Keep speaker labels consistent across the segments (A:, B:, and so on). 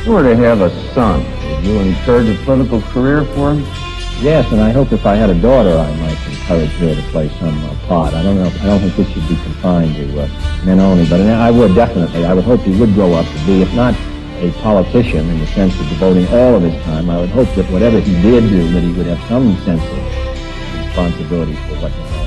A: you were to have a son, would you encourage a political career for him?
B: Yes, and I hope if I had a daughter, I might encourage her to play some part. I don't know. I don't think this should be confined to men only, but I would definitely. I would hope he would grow up to be, if not a politician in the sense of devoting all of his time, I would hope that whatever he did do, that he would have some sense of responsibility for what went on.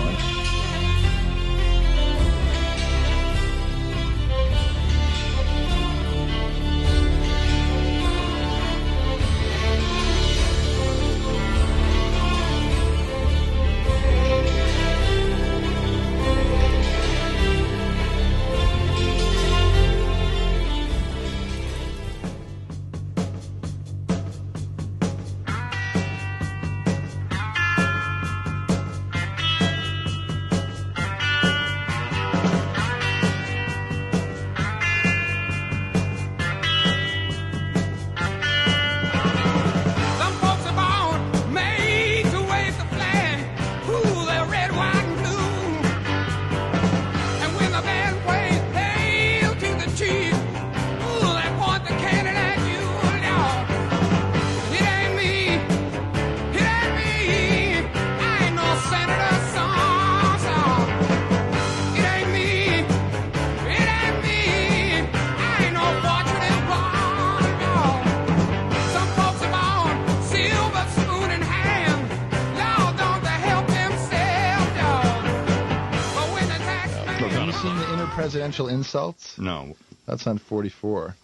C: Presidential insults?
D: No.
C: That's on 44.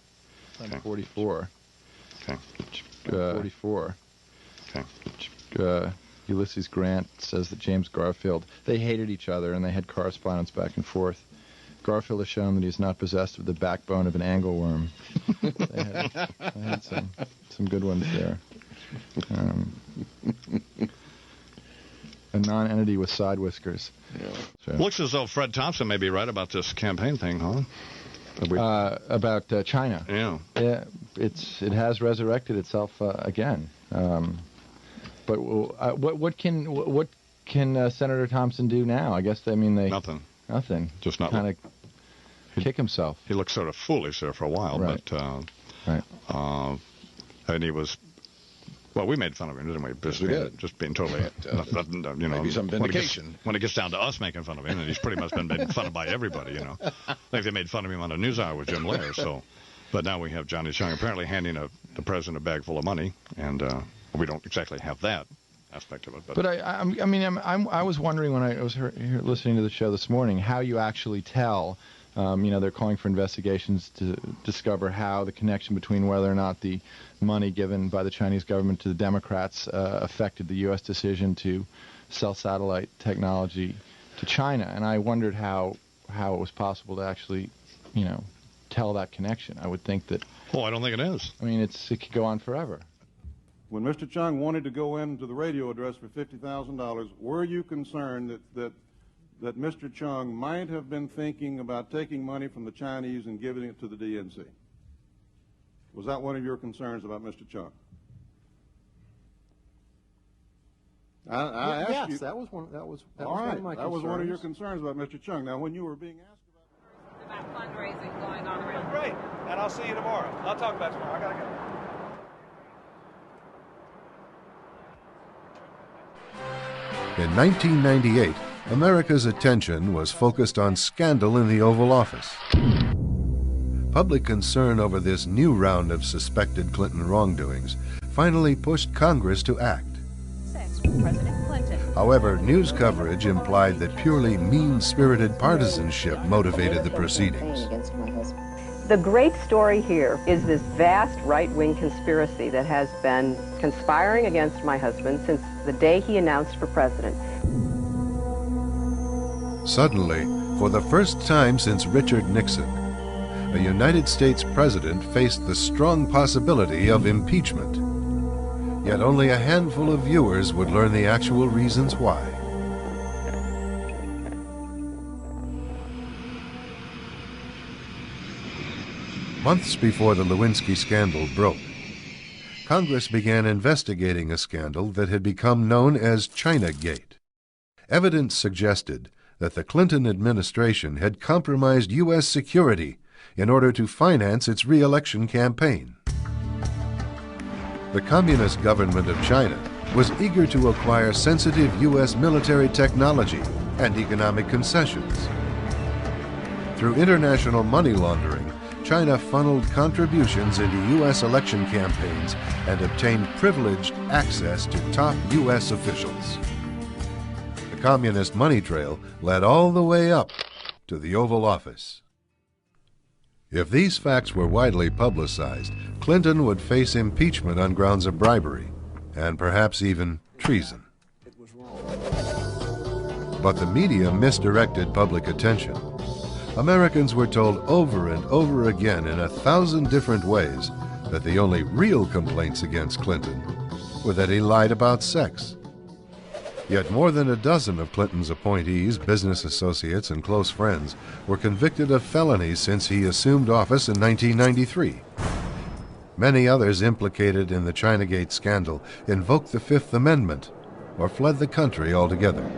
D: Okay.
C: 44.
D: Okay.
C: 44.
D: Okay.
C: Ulysses Grant says that James Garfield, they hated each other and they had correspondence back and forth. Garfield has shown that he's not possessed of the backbone of an angleworm. they had some good ones there. A non-entity with side whiskers.
D: Yeah. So. Looks as though Fred Thompson may be right about this campaign thing, huh?
C: About China.
D: Yeah.
C: Yeah, it has resurrected itself again. But what can Senator Thompson do now? I guess they nothing.
D: Just not
C: kind of kick himself.
D: He looked sort of foolish there for a while,
C: right.
D: But
C: right.
D: And he was. Well, we made fun of him, didn't we? Just being totally,
E: maybe some vindication.
D: When it gets down to us making fun of him, and he's pretty much been made fun of by everybody, I think they made fun of him on the NewsHour with Jim Lair, so. But now we have Johnny Chung apparently handing the president a bag full of money, and we don't exactly have that aspect of it.
C: But I was wondering when I was here listening to the show this morning how you actually tell. They're calling for investigations to discover how the connection between whether or not the money given by the Chinese government to the Democrats affected the U.S. decision to sell satellite technology to China. And I wondered how it was possible to actually, tell that connection. I would think that...
D: Oh, I don't think it is.
C: I mean, it could go on forever.
F: When Mr. Chung wanted to go into the radio address for $50,000, were you concerned that Mr. Chung might have been thinking about taking money from the Chinese and giving it to the DNC? Was that one of your concerns about Mr. Chung? I asked you.
G: That was one. That was
F: all right.
G: One of my
F: that
G: concerns.
F: was one of your concerns about Mr. Chung. Now, when you were being asked
H: about fundraising going on around.
I: Great, and I'll see you tomorrow. I'll talk about it tomorrow. I gotta go.
J: In 1998, America's attention was focused on scandal in the Oval Office. Public concern over this new round of suspected Clinton wrongdoings finally pushed Congress to act.
H: President Clinton.
J: However, news coverage implied that purely mean-spirited partisanship motivated the proceedings.
K: The great story here is this vast right-wing conspiracy that has been conspiring against my husband since the day he announced for president. Suddenly,
J: for the first time since Richard Nixon, a United States president faced the strong possibility of impeachment. Yet only a handful of viewers would learn the actual reasons why. Months before the Lewinsky scandal broke, Congress began investigating a scandal that had become known as Chinagate. Evidence suggested that the Clinton administration had compromised U.S. security in order to finance its re-election campaign. The Communist government of China was eager to acquire sensitive U.S. military technology and economic concessions. Through international money laundering, China funneled contributions into U.S. election campaigns and obtained privileged access to top U.S. officials. The communist money trail led all the way up to the Oval Office. If these facts were widely publicized, Clinton would face impeachment on grounds of bribery and perhaps even treason. But the media misdirected public attention. Americans were told over and over again in 1,000 different ways that the only real complaints against Clinton were that he lied about sex. Yet more than a dozen of Clinton's appointees, business associates, and close friends were convicted of felonies since he assumed office in 1993. Many others implicated in the Chinagate scandal invoked the Fifth Amendment or fled the country altogether.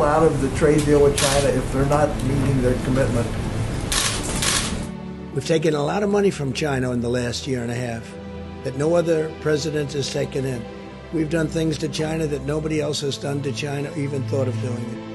G: Out of the trade deal with China if they're not meeting their commitment.
L: We've taken a lot of money from China in the last year and a half that no other president has taken in. We've done things to China that nobody else has done to China or even thought of doing it.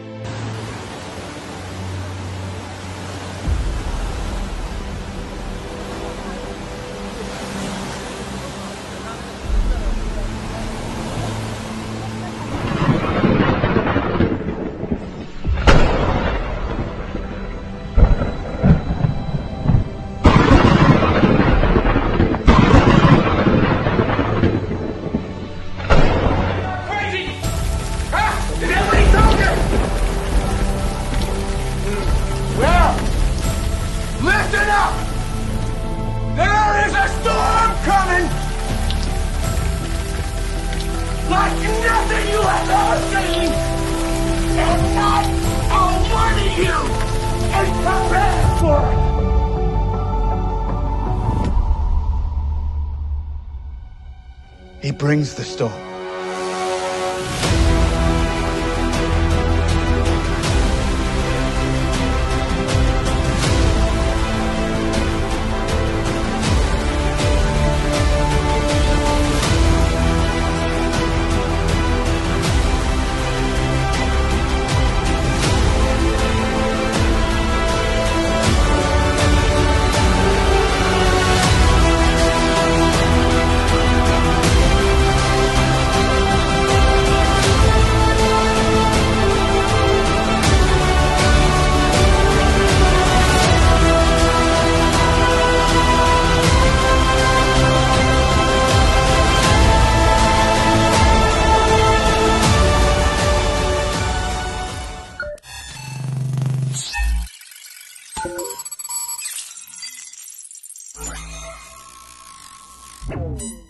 L: He brings the storm.
G: Thank you.